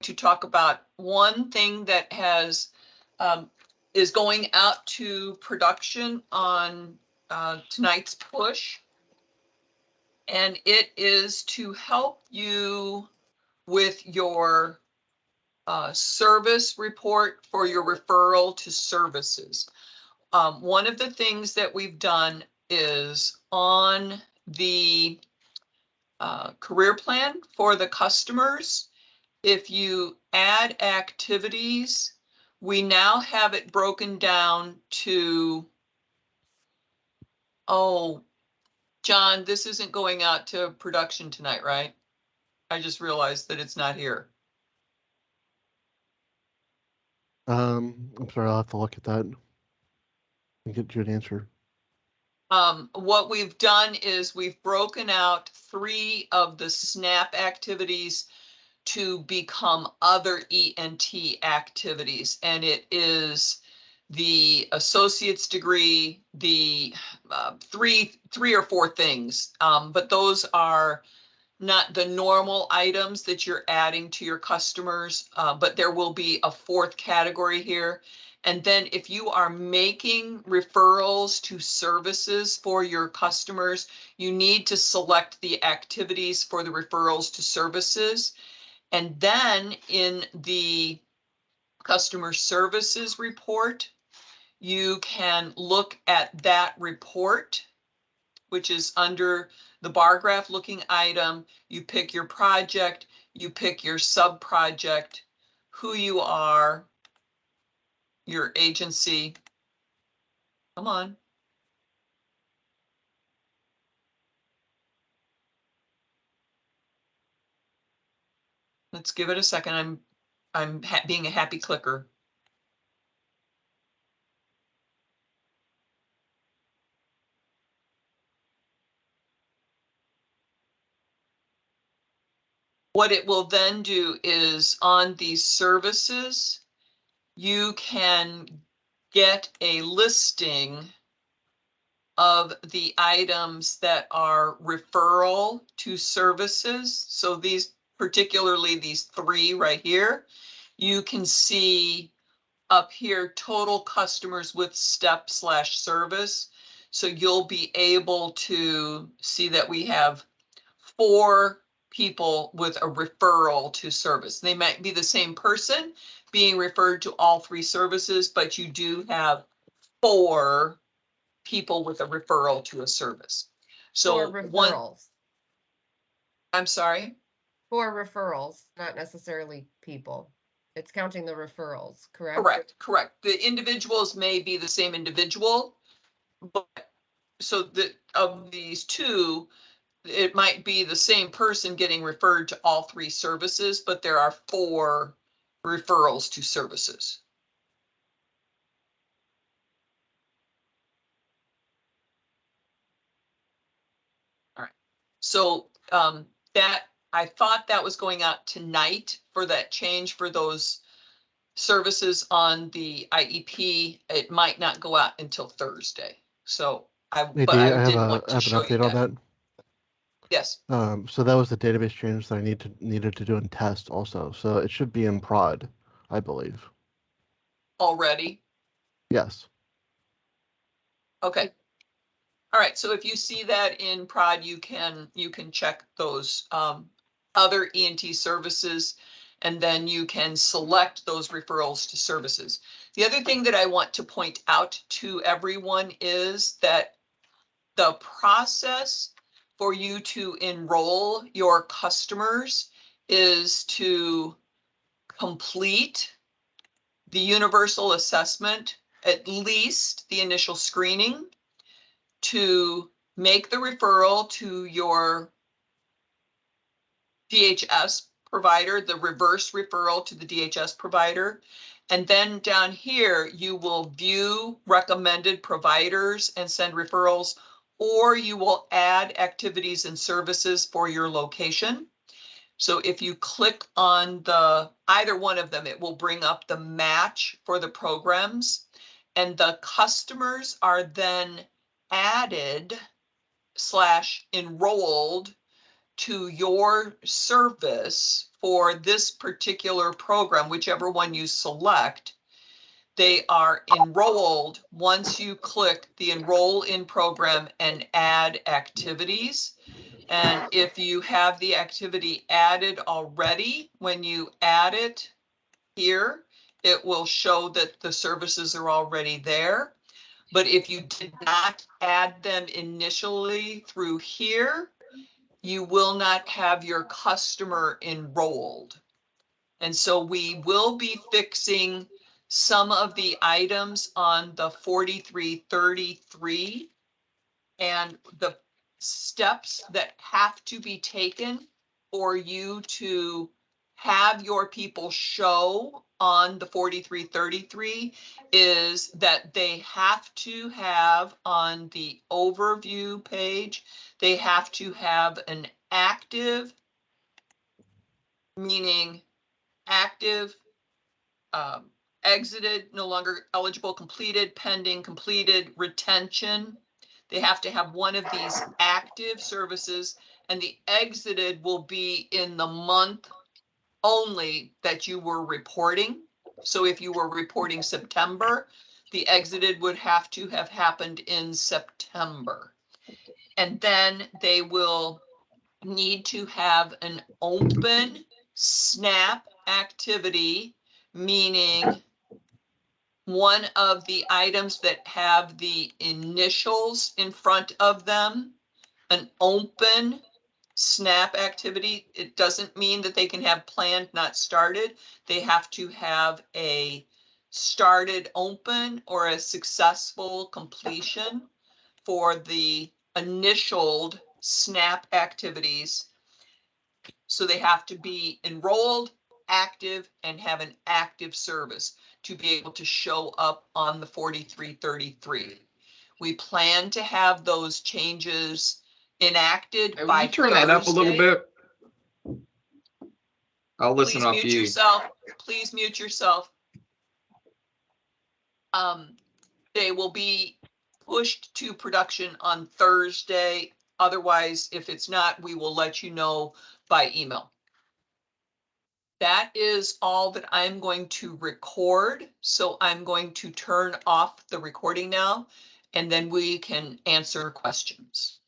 to talk about one thing that has is going out to production on tonight's push. And it is to help you with your service report for your referral to services. One of the things that we've done is on the career plan for the customers, if you add activities, we now have it broken down to, oh, John, this isn't going out to production tonight, right? I just realized that it's not here. I'm sorry, I'll have to look at that and get you an answer. What we've done is we've broken out 3 of the SNAP activities to become other ENT activities. And it is the associate's degree, the three or four things. But those are not the normal items that you're adding to your customers, but there will be a 4th category here. And then if you are making referrals to services for your customers, you need to select the activities for the referrals to services. And then in the customer services report, you can look at that report, which is under the bar graph looking item. You pick your project, you pick your sub project, who you are, your agency. Come on. Let's give it a second. I'm being a happy clicker. What it will then do is on these services, you can get a listing of the items that are referral to services. So these, particularly these 3 right here, you can see up here total customers with step/service. So you'll be able to see that we have 4 people with a referral to service. They might be the same person being referred to all 3 services, but you do have 4 people with a referral to a service. So 4 referrals. I'm sorry? 4 referrals, not necessarily people. It's counting the referrals, correct? Correct. The individuals may be the same individual, but so of these 2, it might be the same person getting referred to all 3 services, but there are 4 referrals to services. All right. So that, I thought that was going out tonight for that change for those services on the IEP. It might not go out until Thursday. So I did want to show you an update on that. Yes. So that was the database change that I needed to do in test also. So it should be in prod, I believe. Already? Yes. Okay. All right. So if you see that in prod, you can check those other ENT services, and then you can select those referrals to services. The other thing that I want to point out to everyone is that the process for you to enroll your customers is to complete the universal assessment, at least the initial screening, to make the referral to your DHS provider, the reverse referral to the DHS provider. And then down here, you will view recommended providers and send referrals, or you will add activities and services for your location. So if you click on either one of them, it will bring up the match for the programs, and the customers are then added /enrolled to your service for this particular program, whichever one you select, they are enrolled once you click the enroll in program and add activities. And if you have the activity added already, when you add it here, it will show that the services are already there. But if you did not add them initially through here, you will not have your customer enrolled. And so we will be fixing some of the items on the 4333 and the steps that have to be taken for you to have your people show on the 4333 is that they have to have on the overview page, they have to have an active, meaning active, exited, no longer eligible, completed, pending, completed, retention. They have to have one of these active services, and the exited will be in the month only that you were reporting. So if you were reporting September, the exited would have to have happened in September. And then they will need to have an open SNAP activity, meaning one of the items that have the initials in front of them, an open SNAP activity. It doesn't mean that they can have planned, not started. They have to have a started open or a successful completion for the initialed SNAP activities. So they have to be enrolled, active, and have an active service to be able to show up on the 4333. We plan to have those changes enacted Hey, would by you turn that up a little Thursday. bit? I'll listen Please off mute you. yourself. Please mute yourself. They will be pushed to production on Thursday. Otherwise, if it's not, we will let you know by email. That is all that I'm going to record. So I'm going to turn off the recording now, and then we can answer questions.